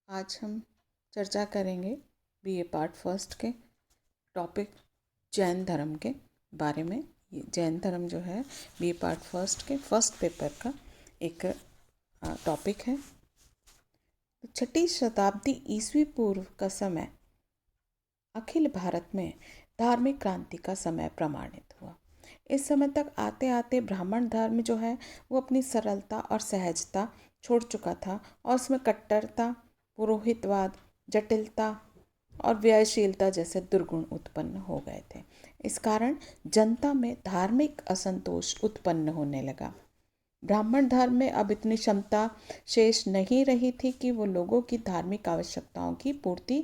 आज हम चर्चा करेंगे बीए पार्ट फर्स्ट के टॉपिक जैन धर्म के बारे में। ये जैन धर्म जो है बीए पार्ट फर्स्ट के फर्स्ट पेपर का एक टॉपिक है। तो 6वीं शताब्दी ईस्वी पूर्व का समय अखिल भारत में धार्मिक क्रांति का समय प्रमाणित हुआ। इस समय तक आते आते ब्राह्मण धर्म जो है वो अपनी सरलता और सहजता छोड़ चुका था और उसमें कट्टरता, पुरोहितवाद, जटिलता और व्ययशीलता जैसे दुर्गुण उत्पन्न हो गए थे। इस कारण जनता में धार्मिक असंतोष उत्पन्न होने लगा। ब्राह्मण धर्म में अब इतनी क्षमता शेष नहीं रही थी कि वो लोगों की धार्मिक आवश्यकताओं की पूर्ति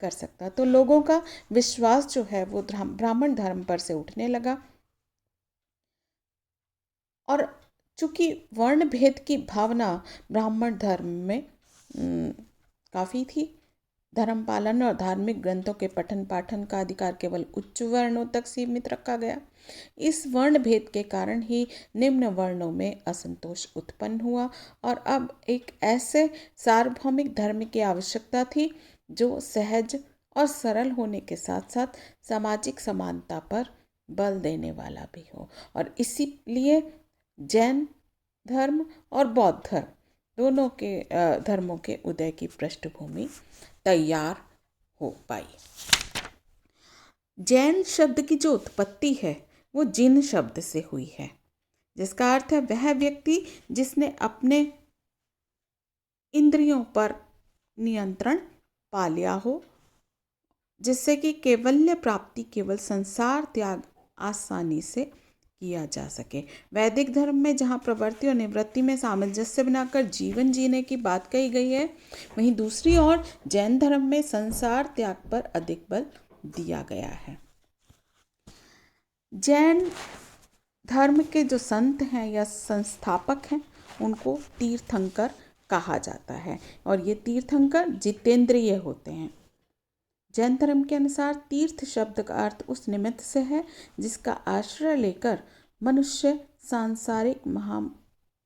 कर सकता। तो लोगों का विश्वास जो है वो ब्राह्मण धर्म पर से उठने लगा और चूंकि वर्ण भेद की भावना ब्राह्मण धर्म में काफ़ी थी, धर्म पालन और धार्मिक ग्रंथों के पठन पाठन का अधिकार केवल उच्च वर्णों तक सीमित रखा गया। इस वर्ण भेद के कारण ही निम्न वर्णों में असंतोष उत्पन्न हुआ और अब एक ऐसे सार्वभौमिक धर्म की आवश्यकता थी जो सहज और सरल होने के साथ साथ सामाजिक समानता पर बल देने वाला भी हो। और इसीलिए जैन धर्म और बौद्ध धर्म दोनों के धर्मों के उदय की पृष्ठभूमि तैयार हो पाई। जैन शब्द की जो उत्पत्ति है वो जिन शब्द से हुई है, जिसका अर्थ है वह व्यक्ति जिसने अपने इंद्रियों पर नियंत्रण पा लिया हो, जिससे कि कैवल्य प्राप्ति केवल संसार त्याग आसानी से किया जा सके। वैदिक धर्म में जहाँ प्रवृत्ति और निवृत्ति में सामंजस्य बनाकर जीवन जीने की बात कही गई है, वहीं दूसरी ओर जैन धर्म में संसार त्याग पर अधिक बल दिया गया है। जैन धर्म के जो संत हैं या संस्थापक हैं उनको तीर्थंकर कहा जाता है और ये तीर्थंकर जितेंद्रिय होते हैं। जैन धर्म के अनुसार तीर्थ शब्द का अर्थ उस निमित्त से है जिसका आश्रय लेकर मनुष्य सांसारिक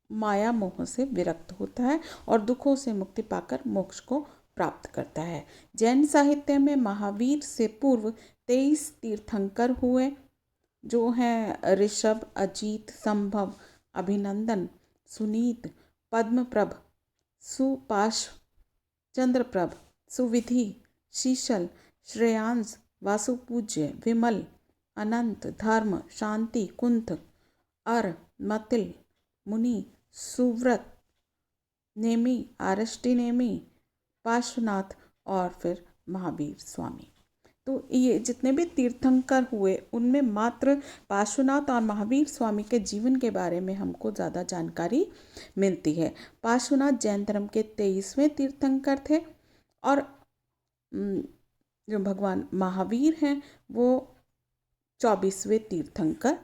माया मोह से विरक्त होता है और दुखों से मुक्ति पाकर मोक्ष को प्राप्त करता है। जैन साहित्य में महावीर से पूर्व 23 तीर्थंकर हुए जो हैं ऋषभ, अजीत, संभव, अभिनंदन, सुनीत, पद्मप्रभ, सुपार्श्व, चंद्रप्रभ, सुविधि, शीशल, श्रेयांश, वासुपूज्य, विमल, अनंत, धर्म, शांति, कुंथ, अर, मतिल, मुनि, सुव्रत, नेमी, आरष्टि नेमी, पार्श्वनाथ और फिर महावीर स्वामी। तो ये जितने भी तीर्थंकर हुए उनमें मात्र पार्श्वनाथ और महावीर स्वामी के जीवन के बारे में हमको ज़्यादा जानकारी मिलती है। पार्श्वनाथ जैन धर्म के 23वें तीर्थंकर थे और जो भगवान महावीर हैं वो 24वें तीर्थंकर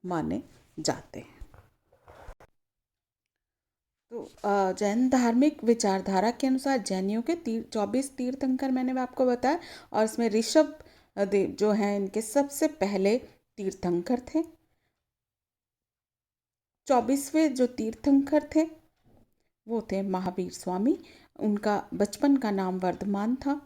माने जाते हैं। तो जैन धार्मिक विचारधारा के अनुसार जैनियों के 24 तीर्थंकर मैंने आपको बताया और इसमें ऋषभ देव जो हैं इनके सबसे पहले तीर्थंकर थे। 24वें जो तीर्थंकर थे वो थे महावीर स्वामी। उनका बचपन का नाम वर्धमान था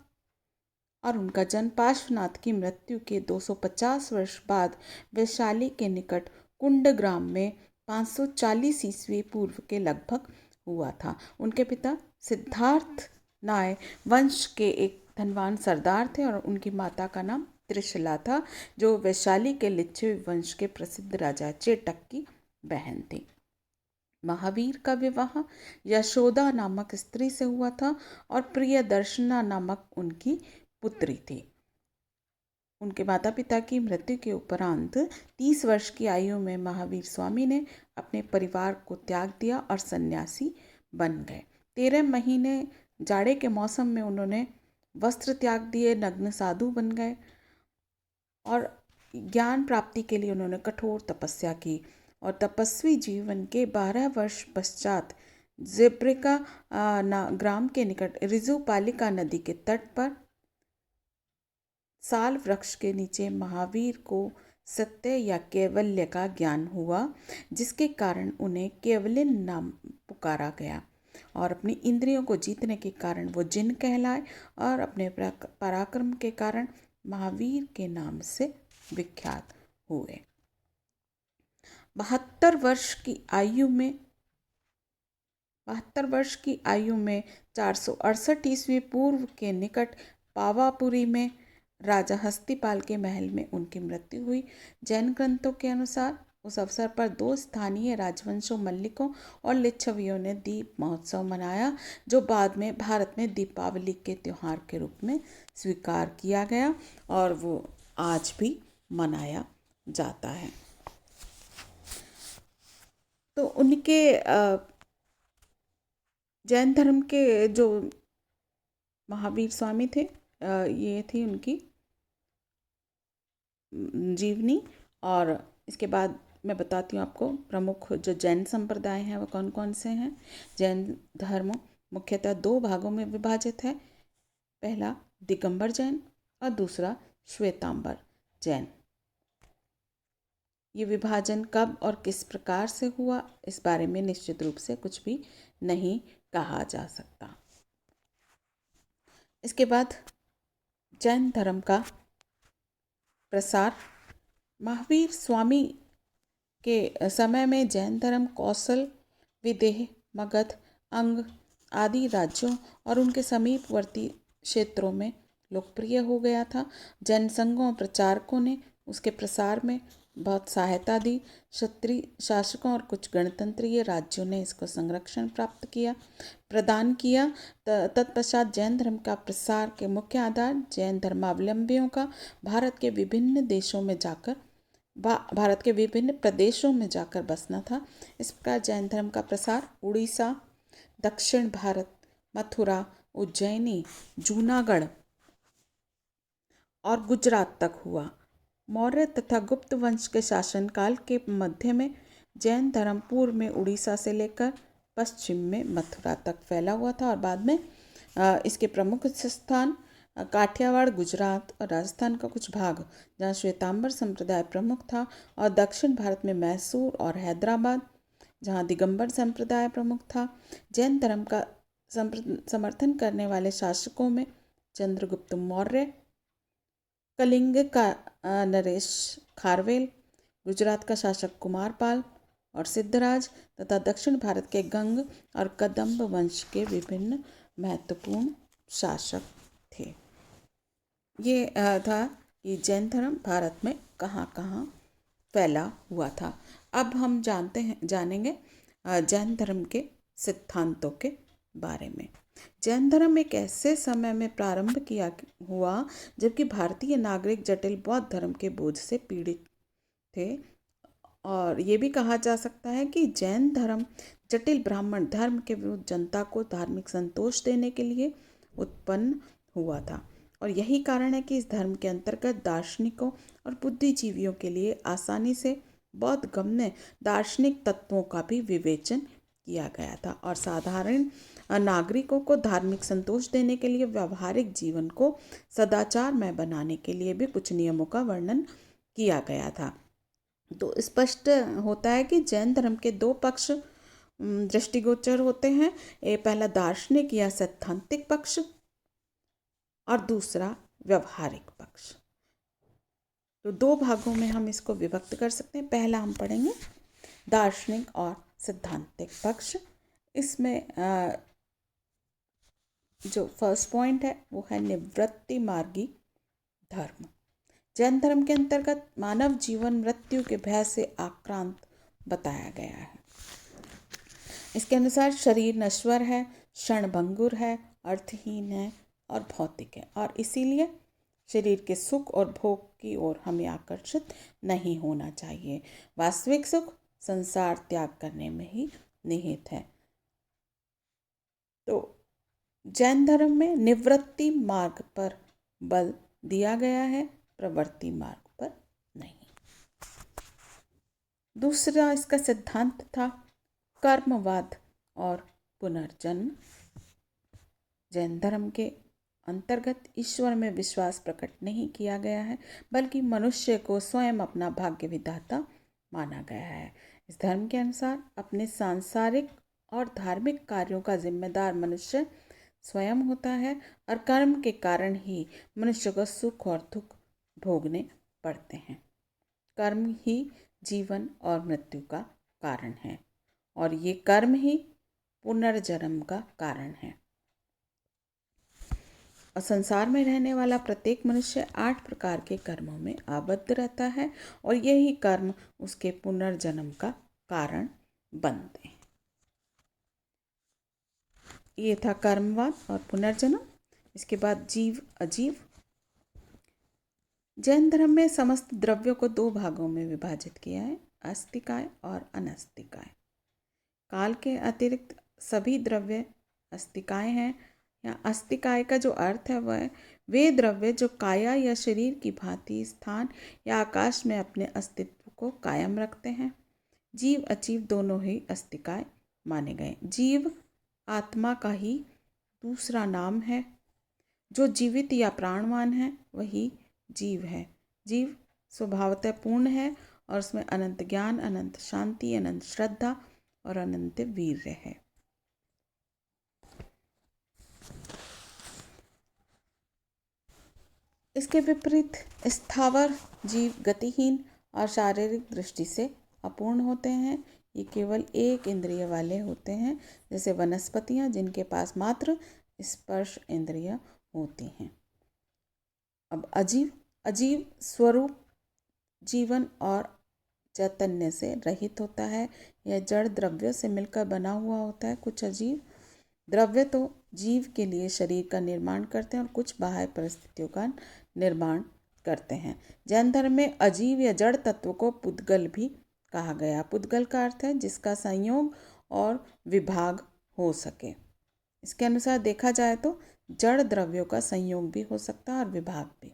और उनका जन्म पार्श्वनाथ की मृत्यु के 250 वर्ष बाद वैशाली के निकट कुंडग्राम में 540 ईस्वी पूर्व के लगभग हुआ था। उनके पिता सिद्धार्थ नाय वंश के एक धनवान सरदार थे और उनकी माता का नाम त्रिशला था जो वैशाली के लिच्छवी वंश के प्रसिद्ध राजा चेटक की बहन थी। महावीर का विवाह यशोदा नामक स्त्री से हुआ था और प्रियदर्शना नामक उनकी पुत्री थी। उनके माता पिता की मृत्यु के उपरांत 30 वर्ष की आयु में महावीर स्वामी ने अपने परिवार को त्याग दिया और सन्यासी बन गए। 13 महीने जाड़े के मौसम में उन्होंने वस्त्र त्याग दिए, नग्न साधु बन गए और ज्ञान प्राप्ति के लिए उन्होंने कठोर तपस्या की और तपस्वी जीवन के 12 वर्ष पश्चात ज़ेब्रिका ग्राम के निकट ऋजुपालिका नदी के तट पर साल वृक्ष के नीचे महावीर को सत्य या कैवल्य का ज्ञान हुआ जिसके कारण उन्हें कैवल्यन नाम पुकारा गया। और अपनी इंद्रियों को जीतने के कारण वो जिन कहलाए और अपने पराक्रम के कारण महावीर के नाम से विख्यात हुए। 72 वर्ष की आयु में 468 ईस्वी पूर्व के निकट पावापुरी में राजा हस्तिपाल के महल में उनकी मृत्यु हुई। जैन ग्रंथों के अनुसार उस अवसर पर 2 स्थानीय राजवंशों मल्लिकों और लिच्छवियों ने दीप महोत्सव मनाया, जो बाद में भारत में दीपावली के त्योहार के रूप में स्वीकार किया गया और वो आज भी मनाया जाता है। तो उनके जैन धर्म के जो महावीर स्वामी थे, ये थी उनकी जीवनी। और इसके बाद मैं बताती हूँ आपको प्रमुख जो जैन संप्रदाय हैं वो कौन कौन से हैं। जैन धर्म मुख्यतः 2 भागों में विभाजित है। पहला दिगंबर जैन और दूसरा श्वेतांबर जैन। ये विभाजन कब और किस प्रकार से हुआ, इस बारे में निश्चित रूप से कुछ भी नहीं कहा जा सकता। इसके बाद जैन धर्म का प्रसार। महावीर स्वामी के समय में जैन धर्म कौशल, विदेह, मगध, अंग आदि राज्यों और उनके समीपवर्ती क्षेत्रों में लोकप्रिय हो गया था। जैन संघों और प्रचारकों ने उसके प्रसार में बहुत सहायता दी। क्षत्रिय शासकों और कुछ गणतंत्रीय राज्यों ने इसको संरक्षण प्रदान किया। तत्पश्चात जैन धर्म का प्रसार के मुख्य आधार जैन धर्मावलंबियों का भारत के विभिन्न प्रदेशों में जाकर बसना था। इस प्रकार जैन धर्म का प्रसार उड़ीसा, दक्षिण भारत, मथुरा, उज्जैनी, जूनागढ़ और गुजरात तक हुआ। मौर्य तथा गुप्त वंश के शासनकाल के मध्य में जैन धर्म पूर्व में उड़ीसा से लेकर पश्चिम में मथुरा तक फैला हुआ था और बाद में इसके प्रमुख स्थान काठियावाड़, गुजरात और राजस्थान का कुछ भाग जहाँ श्वेतांबर संप्रदाय प्रमुख था, और दक्षिण भारत में मैसूर और हैदराबाद जहाँ दिगंबर संप्रदाय प्रमुख था। जैन धर्म का समर्थन करने वाले शासकों में चंद्रगुप्त मौर्य, कलिंग का नरेश खारवेल, गुजरात का शासक कुमारपाल और सिद्धराज तथा दक्षिण भारत के गंग और कदंब वंश के विभिन्न महत्वपूर्ण शासक थे। ये था कि जैन धर्म भारत में कहाँ कहाँ फैला हुआ था। अब हम जानेंगे जैन धर्म के सिद्धांतों के बारे में। जैन धर्म एक ऐसे समय में प्रारंभ किया हुआ जबकि भारतीय नागरिक जटिल बौद्ध धर्म के बोझ से पीड़ित थे, और ये भी कहा जा सकता है कि जैन धर्म जटिल ब्राह्मण धर्म के विरुद्ध जनता को धार्मिक संतोष देने के लिए उत्पन्न हुआ था। और यही कारण है कि इस धर्म के अंतर्गत दार्शनिकों और बुद्धिजीवियों के लिए आसानी से बौद्ध गम्य दार्शनिक तत्वों का भी विवेचन किया गया था, और साधारण नागरिकों को धार्मिक संतोष देने के लिए व्यवहारिक जीवन को सदाचारमय बनाने के लिए भी कुछ नियमों का वर्णन किया गया था। तो स्पष्ट होता है कि जैन धर्म के 2 पक्ष दृष्टिगोचर होते हैं। पहला दार्शनिक या सैद्धांतिक पक्ष और दूसरा व्यवहारिक पक्ष। तो 2 भागों में हम इसको विभक्त कर सकते हैं। पहला हम पढ़ेंगे दार्शनिक और सैद्धांतिक पक्ष। इसमें जो फर्स्ट पॉइंट है वो है निवृत्ति मार्गी धर्म। जैन धर्म के अंतर्गत मानव जीवन मृत्यु के भय से आक्रांत बताया गया है। इसके अनुसार शरीर नश्वर है, क्षणभंगुर है, अर्थहीन है और भौतिक है, और इसीलिए शरीर के सुख और भोग की ओर हमें आकर्षित नहीं होना चाहिए। वास्तविक सुख संसार त्याग करने में ही निहित है। तो जैन धर्म में निवृत्ति मार्ग पर बल दिया गया है, प्रवृत्ति मार्ग पर नहीं। दूसरा इसका सिद्धांत था कर्मवाद और पुनर्जन्म। जैन धर्म के अंतर्गत ईश्वर में विश्वास प्रकट नहीं किया गया है, बल्कि मनुष्य को स्वयं अपना भाग्य विधाता माना गया है। इस धर्म के अनुसार अपने सांसारिक और धार्मिक कार्यों का जिम्मेदार मनुष्य स्वयं होता है और कर्म के कारण ही मनुष्य को सुख और दुख भोगने पड़ते हैं। कर्म ही जीवन और मृत्यु का कारण है और ये कर्म ही पुनर्जन्म का कारण है। और संसार में रहने वाला प्रत्येक मनुष्य 8 प्रकार के कर्मों में आबद्ध रहता है और यही कर्म उसके पुनर्जन्म का कारण बनते हैं। ये था कर्मवाद और पुनर्जन्म। इसके बाद जीव अजीव। जैन धर्म में समस्त द्रव्यों को 2 भागों में विभाजित किया है, अस्तिकाय और अनास्तिकाय। काल के अतिरिक्त सभी द्रव्य अस्तिकाय हैं। या अस्तिकाय का जो अर्थ है वह वे द्रव्य जो काया या शरीर की भांति स्थान या आकाश में अपने अस्तित्व को कायम रखते हैं। जीव अजीव दोनों ही अस्तिकाय माने गए। जीव आत्मा का ही दूसरा नाम है। जो जीवित या प्राणवान है वही जीव है। जीव स्वभावतः पूर्ण है और उसमें अनंत ज्ञान, अनंत शांति, अनंत श्रद्धा और अनंत वीर्य है। इसके विपरीत स्थावर जीव गतिहीन और शारीरिक दृष्टि से अपूर्ण होते हैं। ये केवल एक इंद्रिय वाले होते हैं, जैसे वनस्पतियां जिनके पास मात्र स्पर्श इंद्रिय होती हैं। अब अजीव अजीव स्वरूप जीवन और चैतन्य से रहित होता है। यह जड़ द्रव्यों से मिलकर बना हुआ होता है। कुछ अजीव द्रव्य तो जीव के लिए शरीर का निर्माण करते हैं और कुछ बाह्य परिस्थितियों का निर्माण करते हैं। जैन धर्म में अजीव या जड़ तत्व को पुद्गल भी कहा गया। पुद्गल का अर्थ है जिसका संयोग और विभाग हो सके। इसके अनुसार देखा जाए तो जड़ द्रव्यों का संयोग भी हो सकता है और विभाग भी।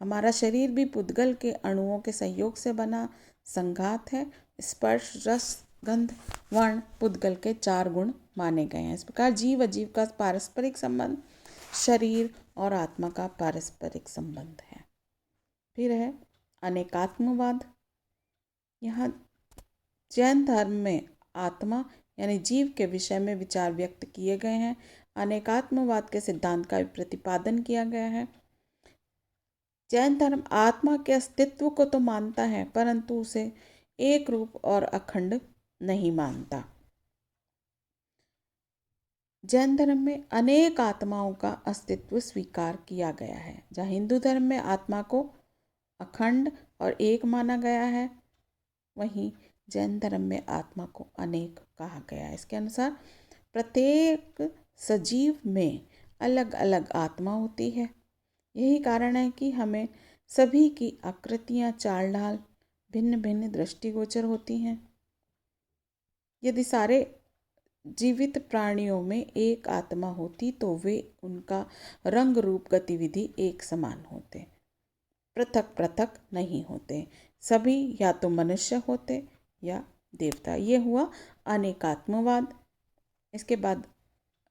हमारा शरीर भी पुद्गल के अणुओं के संयोग से बना संघात है। स्पर्श, रस, गंध, वर्ण पुद्गल के 4 गुण माने गए हैं। इस प्रकार जीव अजीव का पारस्परिक संबंध शरीर और आत्मा का पारस्परिक संबंध है। फिर है अनेकात्मवाद। यहाँ जैन धर्म में आत्मा यानी जीव के विषय में विचार व्यक्त किए गए हैं। अनेकात्मवाद के सिद्धांत का भी प्रतिपादन किया गया है। जैन धर्म आत्मा के अस्तित्व को तो मानता है परंतु उसे एक रूप और अखंड नहीं मानता। जैन धर्म में अनेक आत्माओं का अस्तित्व स्वीकार किया गया है। जहाँ हिंदू धर्म में आत्मा को अखंड और एक माना गया है, वहीं जैन धर्म में आत्मा को अनेक कहा गया है। इसके अनुसार प्रत्येक सजीव में अलग अलग आत्मा होती है। यही कारण है कि हमें सभी की आकृतियाँ, चाल ढाल भिन्न भिन्न दृष्टिगोचर होती हैं। यदि सारे जीवित प्राणियों में एक आत्मा होती तो वे उनका रंग रूप गतिविधि एक समान होते, पृथक पृथक नहीं होते। सभी या तो मनुष्य होते या देवता। ये हुआ अनेकात्मवाद। इसके बाद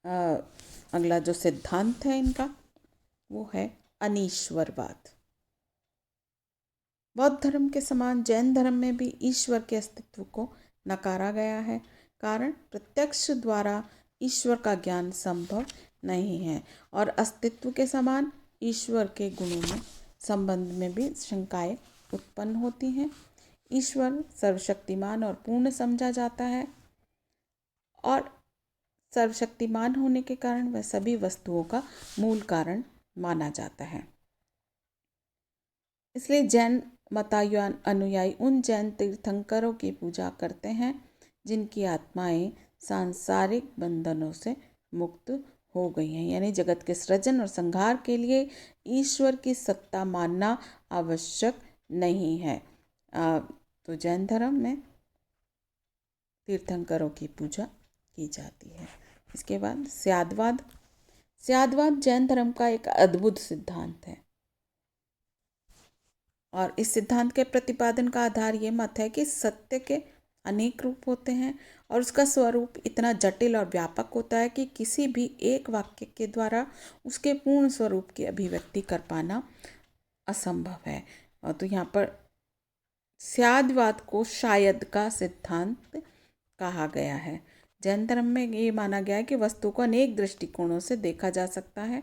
अगला जो सिद्धांत है इनका वो है अनीश्वरवाद। बौद्ध धर्म के समान जैन धर्म में भी ईश्वर के अस्तित्व को नकारा गया है। कारण प्रत्यक्ष द्वारा ईश्वर का ज्ञान संभव नहीं है और अस्तित्व के समान ईश्वर के गुणों में संबंध में भी शंकाएं उत्पन्न होती हैं। ईश्वर सर्वशक्तिमान और पूर्ण समझा जाता है और सर्वशक्तिमान होने के कारण वह सभी वस्तुओं का मूल कारण माना जाता है। इसलिए जैन मतानुयायी उन जैन तीर्थंकरों की पूजा करते हैं जिनकी आत्माएं सांसारिक बंधनों से मुक्त हो गई हैं। यानी जगत के सृजन और संहार के लिए ईश्वर की सत्ता मानना आवश्यक नहीं है। तो जैन धर्म में तीर्थंकरों की पूजा की जाती है। इसके बाद स्यादवाद। स्यादवाद जैन धर्म का एक अद्भुत सिद्धांत है और इस सिद्धांत के प्रतिपादन का आधार ये मत है कि सत्य के अनेक रूप होते हैं और उसका स्वरूप इतना जटिल और व्यापक होता है कि किसी भी एक वाक्य के द्वारा उसके पूर्ण स्वरूप की अभिव्यक्ति कर पाना असंभव है। और तो यहाँ पर स्यादवाद को शायद का सिद्धांत कहा गया है। जैन धर्म में ये माना गया है कि वस्तु को अनेक दृष्टिकोणों से देखा जा सकता है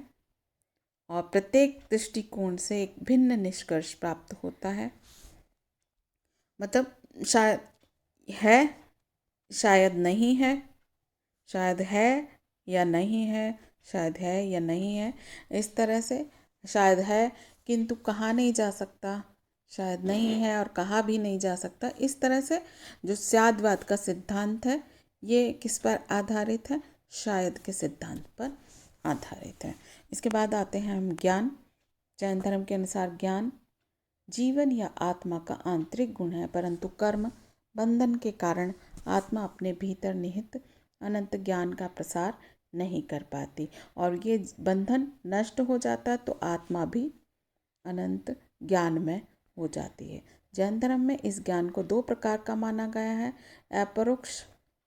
और प्रत्येक दृष्टिकोण से एक भिन्न निष्कर्ष प्राप्त होता है। मतलब शायद है, शायद नहीं है, शायद है या नहीं है, शायद है या नहीं है, इस तरह से शायद है किंतु कहा नहीं जा सकता, शायद नहीं है और कहा भी नहीं जा सकता। इस तरह से जो स्यादवाद का सिद्धांत है ये किस पर आधारित है? शायद के सिद्धांत पर आधारित है। इसके बाद आते हैं हम ज्ञान। जैन धर्म के अनुसार ज्ञान जीवन या आत्मा का आंतरिक गुण है, परंतु कर्म बंधन के कारण आत्मा अपने भीतर निहित अनंत ज्ञान का प्रसार नहीं कर पाती और ये बंधन नष्ट हो जाता तो आत्मा भी अनंत ज्ञान में हो जाती है। जैन धर्म में इस ज्ञान को दो प्रकार का माना गया है, अपरोक्ष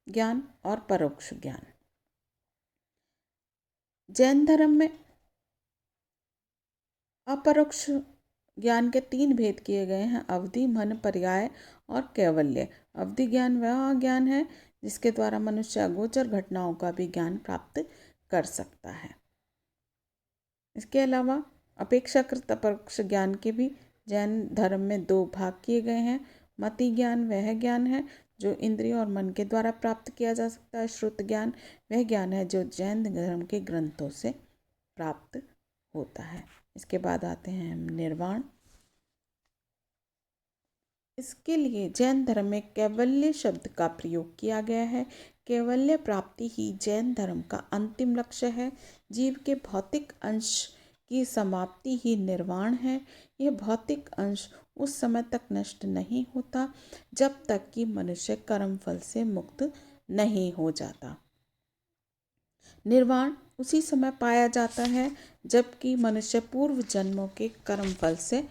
ज्ञान और परोक्ष ज्ञान। जैन धर्म में अपरोक्ष ज्ञान के 3 भेद किए गए हैं, अवधि, मन, पर्याय और कैवल्य। अवधि ज्ञान वह ज्ञान है जिसके द्वारा मनुष्य अगोचर घटनाओं का भी ज्ञान प्राप्त कर सकता है। इसके अलावा अपेक्षाकृत अपरोक्ष ज्ञान के भी जैन धर्म में 2 भाग किए गए हैं। मति ज्ञान वह ज्ञान है जो इंद्रियों और मन के द्वारा प्राप्त किया जा सकता है। श्रुत ज्ञान वह ज्ञान है जो जैन धर्म के ग्रंथों से प्राप्त होता है। इसके बाद आते हैं हम निर्वाण। इसके लिए जैन धर्म में कैवल्य शब्द का प्रयोग किया गया है। कैवल्य प्राप्ति ही जैन धर्म का अंतिम लक्ष्य है। जीव के भौतिक अंश की समाप्ति ही निर्वाण है। यह भौतिक अंश उस समय तक नष्ट नहीं होता जब तक कि मनुष्य कर्मफल से मुक्त नहीं हो जाता। निर्वाण उसी समय पाया जाता है जबकि मनुष्य पूर्व जन्मों के कर्मफल से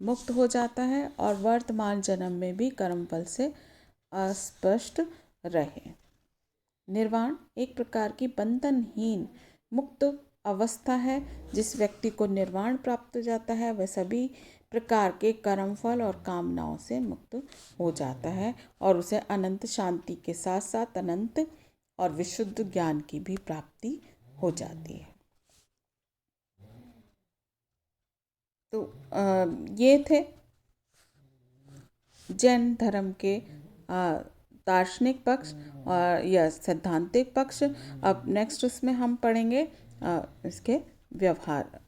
मुक्त हो जाता है और वर्तमान जन्म में भी कर्मफल से अस्पष्ट रहे। निर्वाण एक प्रकार की बंधनहीन मुक्त अवस्था है। जिस व्यक्ति को निर्वाण प्राप्त हो जाता है वह सभी प्रकार के कर्मफल और कामनाओं से मुक्त हो जाता है और उसे अनंत शांति के साथ साथ अनंत और विशुद्ध ज्ञान की भी प्राप्ति हो जाती है। तो ये थे जैन धर्म के दार्शनिक पक्ष और या सैद्धांतिक पक्ष। अब नेक्स्ट उसमें हम पढ़ेंगे इसके व्यवहार